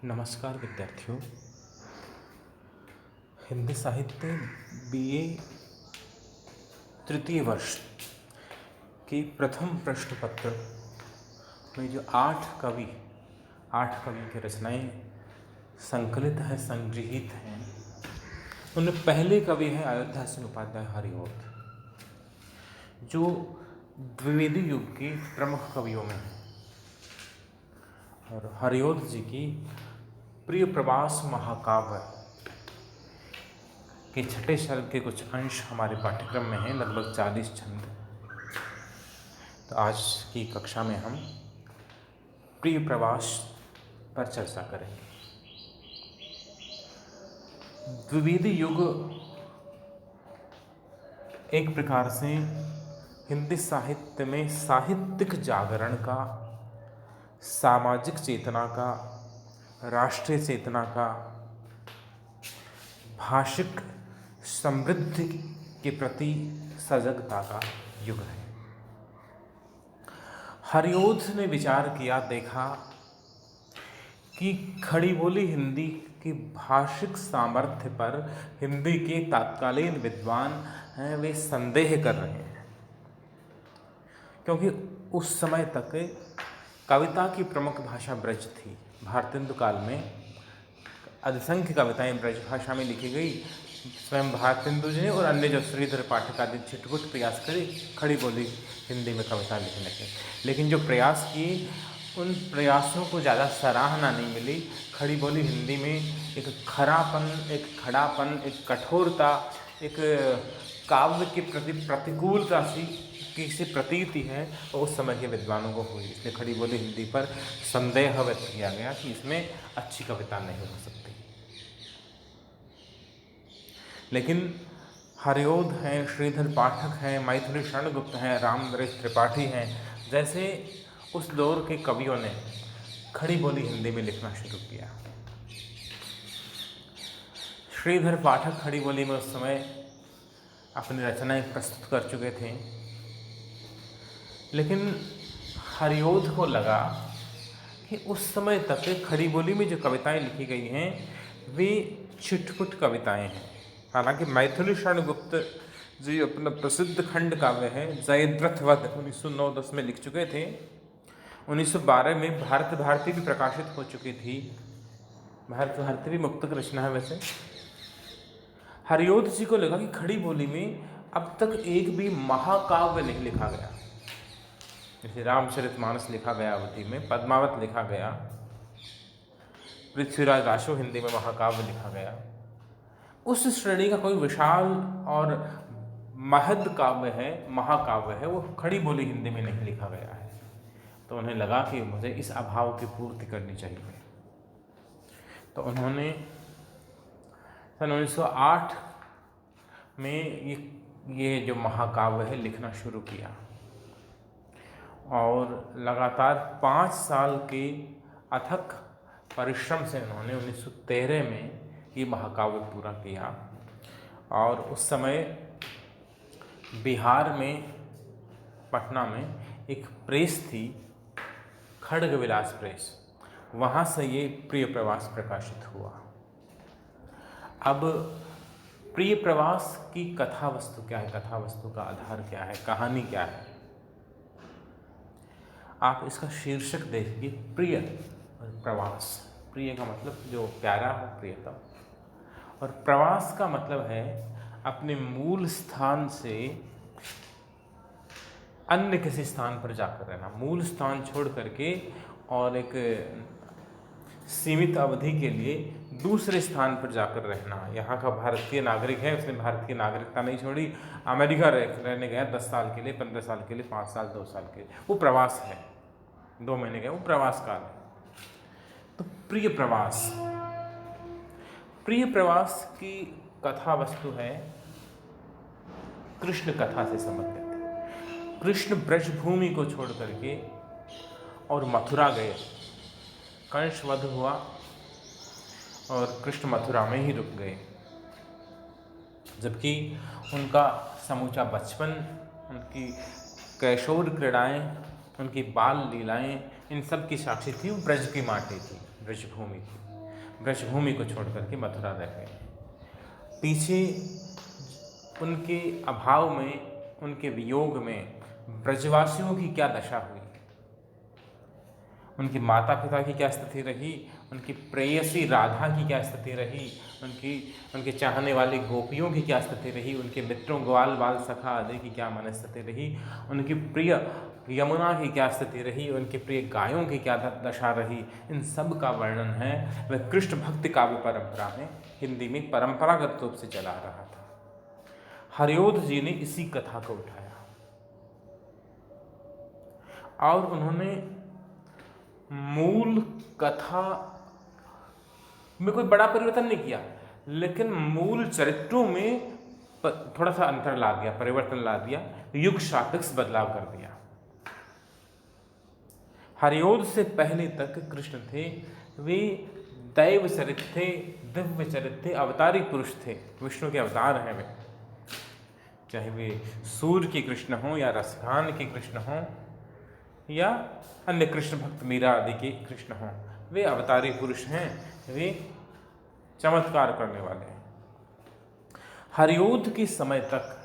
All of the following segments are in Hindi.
नमस्कार विद्यार्थियों। हिंदी साहित्य बीए तृतीय वर्ष के प्रथम प्रश्न पत्र में जो आठ कवि की रचनाएं संकलित हैं, संगृहीत हैं, उनमें पहले कवि हैं अयोध्या सिंह उपाध्याय हरिऔध, जो द्विवेदी युग के प्रमुख कवियों में हैं। और हरिऔध जी की प्रिय प्रवास महाकाव्य के छठे सर्ग के कुछ अंश हमारे पाठ्यक्रम में हैं, लगभग 40 छंद। तो आज की कक्षा में हम प्रिय प्रवास पर चर्चा करेंगे। द्विवेदी युग एक प्रकार से हिंदी साहित्य में साहित्यिक जागरण का, सामाजिक चेतना का, राष्ट्रीय चेतना का, भाषिक समृद्धि के प्रति सजगता का युग है। हरिऔध ने विचार किया, देखा कि खड़ी बोली हिंदी की भाषिक सामर्थ्य पर हिंदी के तत्कालीन विद्वान हैं वे संदेह कर रहे हैं, क्योंकि उस समय तक कविता की प्रमुख भाषा ब्रज थी। भारतेंदु काल में असंख्य कविताएं ब्रज भाषा में लिखी गई। स्वयं भारतेंदु जी ने और अन्य जो श्रीधर पाठक आदि छिटपुट प्रयास करे खड़ी बोली हिंदी में कविता लिखने के, लेकिन जो प्रयास किए उन प्रयासों को ज़्यादा सराहना नहीं मिली। खड़ी बोली हिंदी में एक खरापन, एक खड़ापन, एक कठोरता, एक काव्य के प्रति प्रतिकूलता सी प्रतीति है, और उस समय के विद्वानों को हुई। इसलिए खड़ी बोली हिंदी पर संदेह व्यक्त किया गया कि इसमें अच्छी कविता नहीं हो सकती। लेकिन हरिऔध हैं, श्रीधर पाठक हैं, मैथिली शरणगुप्त हैं, रामनरेश त्रिपाठी हैं, जैसे उस दौर के कवियों ने खड़ी बोली हिंदी में लिखना शुरू किया। श्रीधर पाठक खड़ी बोली में उस समय अपनी रचनाएं प्रस्तुत कर चुके थे, लेकिन हरिऔध को लगा कि उस समय तक खड़ी बोली में जो कविताएं लिखी गई हैं वे छिटपुट कविताएं हैं। हालांकि मैथिली शरणगुप्त जी अपना प्रसिद्ध खंड काव्य है जयद्रथ वध 1909-10 में लिख चुके थे। 1912 में भारत भारती भी प्रकाशित हो चुकी थी। भारत भारती भी मुक्तक रचना है। वैसे हरिऔध जी को लगा कि खड़ी बोली में अब तक एक भी महाकाव्य नहीं लिखा गया। जैसे रामचरितमानस लिखा गया अवधि में, पद्मावत लिखा गया, पृथ्वीराज राशो हिंदी में महाकाव्य लिखा गया, उस श्रेणी का कोई विशाल और महद काव्य है, महाकाव्य है, वो खड़ी बोली हिंदी में नहीं लिखा गया है। तो उन्हें लगा कि मुझे इस अभाव की पूर्ति करनी चाहिए। तो उन्होंने सन 1908 में ये जो महाकाव्य है लिखना शुरू किया, और लगातार 5 साल के अथक परिश्रम से उन्होंने 1913 में ये महाकाव्य पूरा किया। और उस समय बिहार में, पटना में एक प्रेस थी, खड्ग विलास प्रेस, वहाँ से ये प्रिय प्रवास प्रकाशित हुआ। अब प्रिय प्रवास की कथा वस्तु क्या है, कथा वस्तु का आधार क्या है, कहानी क्या है, आप इसका शीर्षक देखिए, प्रिय और प्रवास। प्रिय का मतलब जो प्यारा हो, प्रियतम, और प्रवास का मतलब है अपने मूल स्थान से अन्य किसी स्थान पर जाकर रहना, मूल स्थान छोड़ करके और एक सीमित अवधि के लिए दूसरे स्थान पर जाकर रहना। यहाँ का भारतीय नागरिक है, उसने भारतीय नागरिकता नहीं छोड़ी, अमेरिका रहने गया 10 साल के लिए, 15 साल के लिए, 5 साल, 2 साल के लिए, वो प्रवास है। 2 महीने गया, वो प्रवास काल है। तो प्रिय प्रवास, प्रिय प्रवास की कथा वस्तु है कृष्ण कथा से संबंधित। कृष्ण ब्रजभूमि को छोड़ करके और मथुरा गए, कंस वध हुआ और कृष्ण मथुरा में ही रुक गए, जबकि उनका समूचा बचपन, उनकी कैशोर क्रीड़ाएं, उनकी बाल लीलाएं, इन सब की साक्षी थी वो ब्रज की माटी थी, ब्रजभूमि थी। ब्रजभूमि को छोड़ करके मथुरा रह गए। पीछे उनके अभाव में, उनके वियोग में ब्रजवासियों की क्या दशा हुई, उनके माता पिता की क्या स्थिति रही, उनकी प्रेयसी राधा की क्या स्थिति रही, उनके चाहने वाली गोपियों की क्या स्थिति रही, उनके मित्रों ग्वाल बाल सखा आदि की क्या मनस्थिति रही, उनकी प्रिय यमुना की क्या स्थिति रही, उनके प्रिय गायों की क्या दशा रही, इन सब का वर्णन है वह कृष्ण भक्ति काव्य परंपरा में हिंदी में परंपरागत रूप से चला रहा था। हरिओध जी ने इसी कथा को उठाया और उन्होंने मूल कथा में कोई बड़ा परिवर्तन नहीं किया, लेकिन मूल चरित्रों में थोड़ा सा अंतर ला दिया, परिवर्तन ला दिया, युग सापेक्ष बदलाव कर दिया। हरिओध से पहले तक कृष्ण थे, वे दैव चरित थे, दिव्य चरित थे, अवतारी पुरुष थे, विष्णु के अवतार हैं वे, चाहे वे सूर्य के कृष्ण हों या रसखान के कृष्ण हों या अन्य कृष्ण भक्त मीरा आदि के कृष्ण हों, वे अवतारी पुरुष हैं, वे चमत्कार करने वाले हैं। हरिओध के समय तक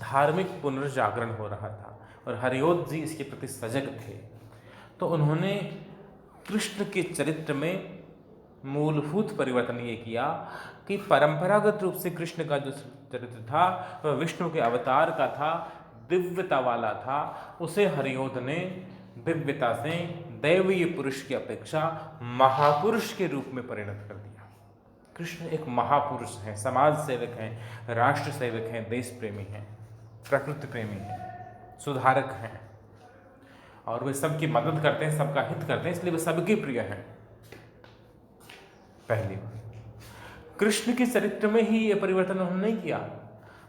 धार्मिक पुनर्जागरण हो रहा था और हरिओध जी इसके प्रति सजग थे, तो उन्होंने कृष्ण के चरित्र में मूलभूत परिवर्तन ये किया कि परंपरागत रूप से कृष्ण का जो चरित्र था वह विष्णु के अवतार का था, दिव्यता वाला था, उसे हरिओध ने दिव्यता से दैवीय पुरुष की अपेक्षा महापुरुष के रूप में परिणत कर दिया। कृष्ण एक महापुरुष हैं, समाज सेवक हैं, राष्ट्र सेवक हैं, देश प्रेमी हैं, प्रकृति प्रेमी हैं, सुधारक हैं और वे सबकी मदद करते हैं, सबका हित करते हैं, इसलिए वे सबके प्रिय हैं। पहली बात, कृष्ण के चरित्र में ही ये परिवर्तन उन्होंने नहीं किया,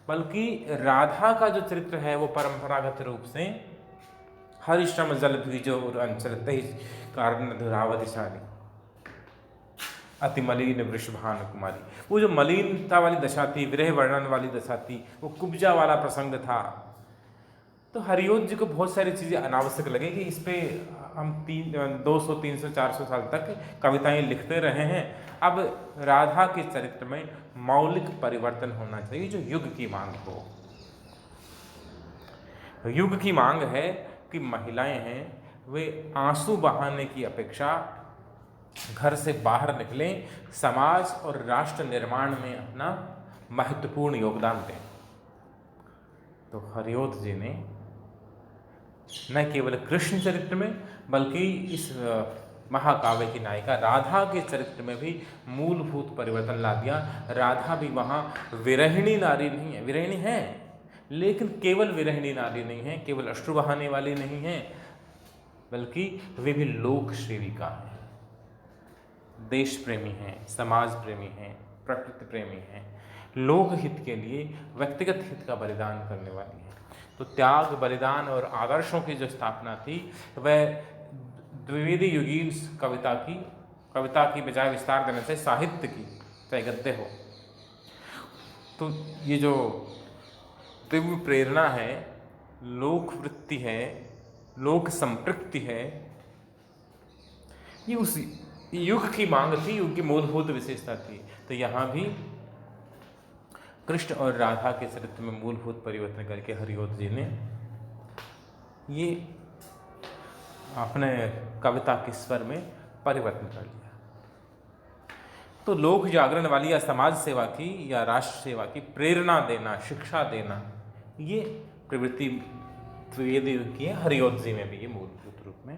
बल्कि राधा का जो चरित्र है वो परंपरागत रूप से हरिश्रम जल द्विजो अंचल तेज कारण धुरावतिशाली अति मलिन वृषभान कुमारी, वो जो मलिनता वाली दशा थी, विरह वर्णन वाली दशा थी, वो कुब्जा वाला प्रसंग था। तो हरिओध जी को बहुत सारी चीज़ें अनावश्यक लगे कि इस पे हम 200, 300, 400 साल तक कविताएं लिखते रहे हैं, अब राधा के चरित्र में मौलिक परिवर्तन होना चाहिए जो युग की मांग हो। युग की मांग है कि महिलाएं हैं वे आंसू बहाने की अपेक्षा घर से बाहर निकलें, समाज और राष्ट्र निर्माण में अपना महत्वपूर्ण योगदान दें। तो हरिओध जी ने न केवल कृष्ण चरित्र में बल्कि इस महाकाव्य की नायिका राधा के चरित्र में भी मूलभूत परिवर्तन ला दिया। राधा भी वहाँ विरहिणी नारी नहीं है, विरहिणी है लेकिन केवल विरहिणी नारी नहीं है, केवल अश्रु बहाने वाली नहीं है, बल्कि वे भी लोक सेविका हैं, देश प्रेमी हैं, समाज प्रेमी हैं, प्रकृति प्रेमी हैं, लोक हित के लिए व्यक्तिगत हित का बलिदान करने वाली हैं। तो त्याग, बलिदान और आदर्शों की जो स्थापना थी वह द्विवेदी युगीन कविता की बजाय विस्तार देने से साहित्य की, चाहे गद्य हो, तो ये जो दिव्य प्रेरणा है, लोक वृत्ति है, लोक संपृक्ति है, ये उस युग की मांग थी, युग की मूलभूत विशेषता थी। तो यहाँ भी कृष्ण और राधा के चरित्र में मूलभूत परिवर्तन करके हरिओध जी ने ये अपने कविता के स्वर में परिवर्तन कर लिया। तो लोक जागरण वाली या समाज सेवा की या राष्ट्र सेवा की प्रेरणा देना, शिक्षा देना, ये प्रवृत्ति द्विवेदी की है, हरिओध जी में भी ये मूलभूत रूप में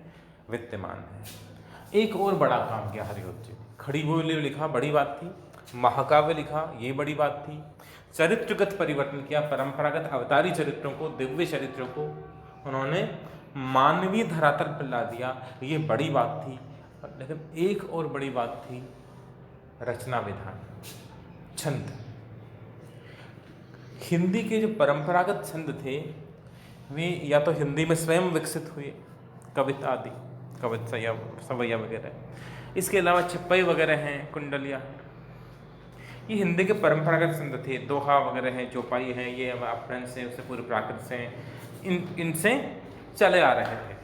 विद्यमान है। एक और बड़ा काम किया हरिओध जी, खड़ी बोली लिखा, बड़ी बात थी, महाकाव्य लिखा, ये बड़ी बात थी, चरित्रगत परिवर्तन किया, परंपरागत अवतारी चरित्रों को, दिव्य चरित्रों को उन्होंने मानवीय धरातल पर ला दिया, ये बड़ी बात थी। लेकिन एक और बड़ी बात थी रचना विधान, छंद। हिंदी के जो परंपरागत छंद थे वे या तो हिंदी में स्वयं विकसित हुए, कविता आदि, कविता सवैया वगैरह, इसके अलावा छिप्पई वगैरह हैं, कुंडलिया, ये हिंदी के परंपरागत छंद थे। दोहा वगैरह हैं, चौपाई हैं, ये अपभ्रंश से उससे पूर्व प्राकृत से, इनसे चले आ रहे थे।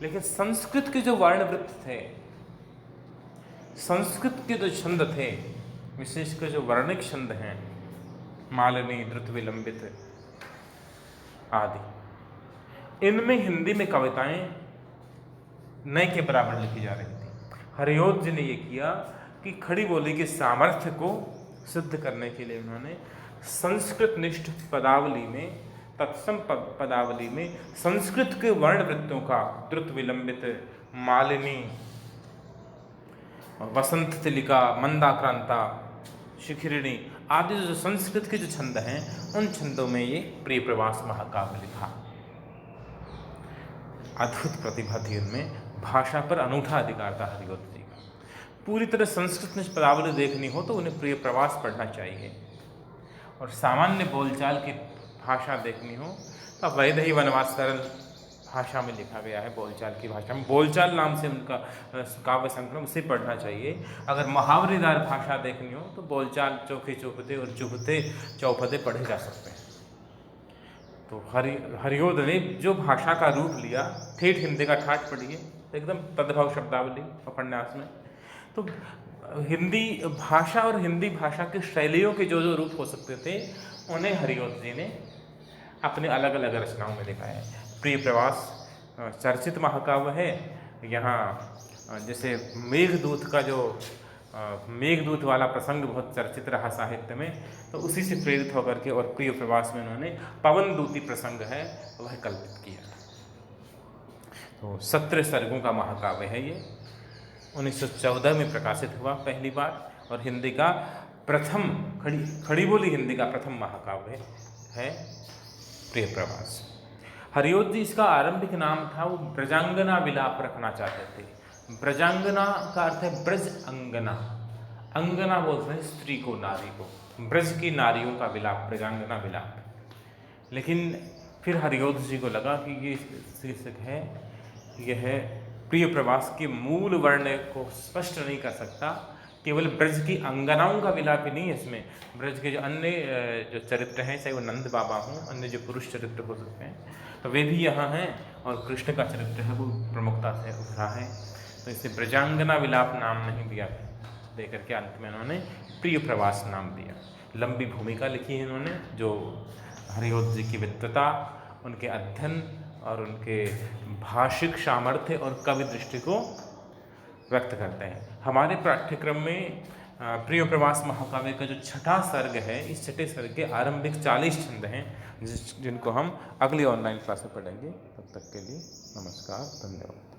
लेकिन संस्कृत के जो वर्णवृत्त थे संस्कृत के जो छंद थे, विशेषकर जो वर्णिक छंद हैं, मालिनी, द्रुत, विलंबित आदि, इनमें हिंदी में कविताएं नए के बराबर लिखी जा रही थी। हरिओद जी ने ये किया कि खड़ी बोली के सामर्थ्य को सिद्ध करने के लिए उन्होंने संस्कृत निष्ठ पदावली में, तत्सम पदावली में संस्कृत के वर्ण वृत्तों का, द्रुत, विलंबित, मालिनी, वसंत तिलिका, मंदाक्रांता, शिखरिणी आदि जो संस्कृत के जो छंद हैं, उन छंदों में ये प्रिय प्रवास महाकाव्य लिखा। अद्भुत प्रतिभा थी उनमें, भाषा पर अनूठा अधिकार था हरिओद जी का। पूरी तरह संस्कृत में पदावली देखनी हो तो उन्हें प्रिय प्रवास पढ़ना चाहिए, और सामान्य बोलचाल की भाषा देखनी हो तो वैदेही वनवास सरल भाषा में लिखा गया है, बोलचाल की भाषा में। बोलचाल नाम से उनका काव्य संकलन, उसे पढ़ना चाहिए। अगर मुहावरेदार भाषा देखनी हो तो बोलचाल, चौखे चौपते और चुभते चौपते पढ़े जा सकते हैं। तो हरिओद ने जो भाषा का रूप लिया, ठेठ हिंदी का ठाठ पढ़िए, एकदम तद्भव शब्दावली उपन्यास में। तो हिंदी भाषा और हिंदी भाषा की शैलियों के जो जो रूप हो सकते थे, उन्हें हरिओद जी ने अपने अलग अलग रचनाओं में दिखाया है। प्रिय प्रवास चर्चित महाकाव्य है। यहाँ जैसे मेघदूत का जो मेघदूत वाला प्रसंग बहुत चर्चित रहा साहित्य में, तो उसी से प्रेरित होकर के और प्रिय प्रवास में उन्होंने पवनदूती प्रसंग है वह कल्पित किया। तो 17 सर्गों का महाकाव्य है ये। 1914 में प्रकाशित हुआ पहली बार, और हिंदी का प्रथम खड़ी बोली हिंदी का प्रथम महाकाव्य है प्रिय प्रवास। हरिओद जी इसका आरंभिक नाम था, वो ब्रजांगना विलाप रखना चाहते थे। ब्रजांगना का अर्थ है ब्रज अंगना, अंगना बोलते हैं स्त्री को, नारी को, ब्रज की नारियों का विलाप, ब्रजांगना विलाप। लेकिन फिर हरिओद जी को लगा कि ये शीर्षक है, यह प्रिय प्रवास के मूल वर्ण को स्पष्ट नहीं कर सकता। केवल ब्रज की अंगनाओं का विलाप ही नहीं है इसमें, ब्रज के जो अन्य जो चरित्र हैं, चाहे वो नंद बाबा हों, अन्य जो पुरुष चरित्र हो सकते हैं, तो वे भी यहाँ हैं, और कृष्ण का चरित्र है वो प्रमुखता से उभरा है। तो इसे ब्रजांगना विलाप नाम नहीं दिया, दे करके अंत में उन्होंने प्रिय प्रवास नाम दिया। लंबी भूमिका लिखी है इन्होंने, जो हरिओद जी की विद्वता, उनके अध्ययन और उनके भाषिक सामर्थ्य और कवि दृष्टि को व्यक्त करते हैं। हमारे पाठ्यक्रम में प्रिय प्रवास महाकाव्य का जो छठा सर्ग है, इस छठे सर्ग के आरंभिक 40 छंद हैं, जिनको हम अगली ऑनलाइन क्लास में पढ़ेंगे। तब तक के लिए नमस्कार, धन्यवाद।